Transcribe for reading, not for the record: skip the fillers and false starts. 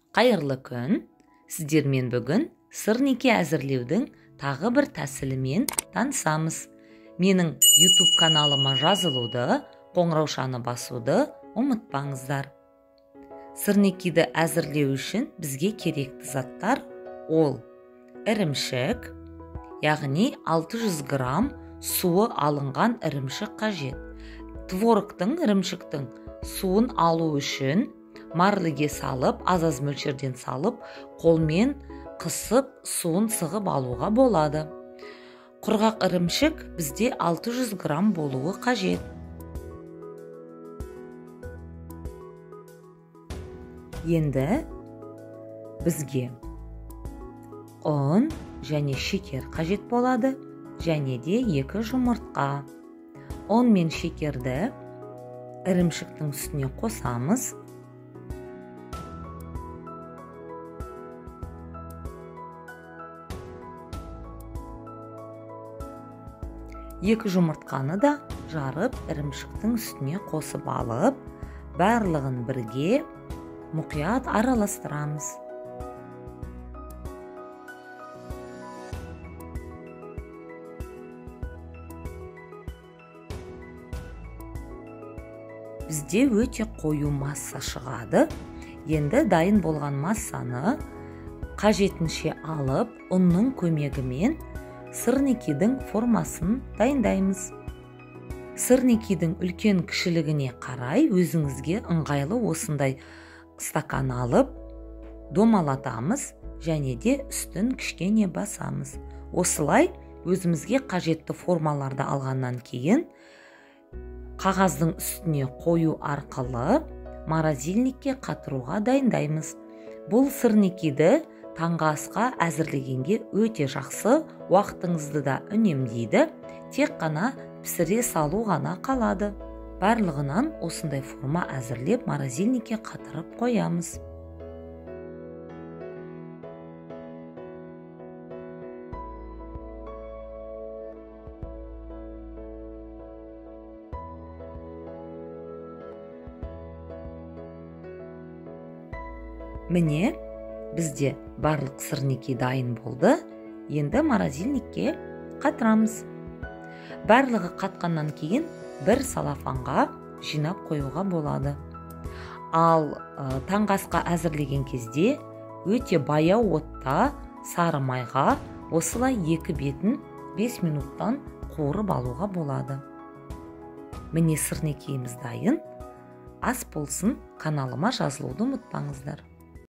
Қайырлы күн, сіздермен бүгін сырнеке әзірлеудің тағы бір тәсілімен танысамыз. Менің YouTube каналыма жазылуды, қоңыраушаны басуды ұмытпаңыздар. Сырнекиді әзірлеу үшін бізге керекті заттар ол ірімшік, яғни 600 грамм суы алынған ірімшік қажет. Творогтың, ірімшіктің суын алу үшін марлыге салып, аз мөлшерден салып, қолмен қысып, суын сығып алуға болады. Құрғақ ірімшік бізде 600 грамм болуы қажет. Енді бізге ұн және шекер қажет болады, және де 2 жұмыртқа. ұн мен шекерді ірімшіктің үстіне қосамыз. Екі жұмыртқаны да жарып, ірімшіктің үстіне қосып алып, барлығын бірге мұқият араластырамыз. Бізде өте қою масса шығады. Енді дайын болған массаны қажетінше алып, ұнның көмегімен сырнекидің формасын дайындаймыз. Сырнекидің үлкен кішілігіне қарай өзіңізге ыңғайлы осындай стакан алып, домалатамыз және де үстін кішкене басамыз. Осылай өзімізге қажетті формаларды алғаннан кейін қағаздың үстіне қою арқылы морозильникке қатыруға дайындаймыз. Бұл сырнекиді таңғы асқа әзірлегенге өте жақсы, уақытыңызды да үнемдейді, тек қана пісіре салу ғана қалады. Барлығынан осындай форма әзірлеп морозильникке қатырып қоямыз. Міне, бізде барлық сырнеки дайын болды. Енді морозильникке қатырамыз. Барлығы қатқаннан кейін бір салафанға жинап қоюға болады. Ал таңғы асқа әзірлеген кезде өте баяу отта сары майға осылай екі бетін 5 минуттан қуырып алуға болады. Міне сырнекиіміз дайын. Ас болсын, каналыма жазылуды ұмытпаңыздар.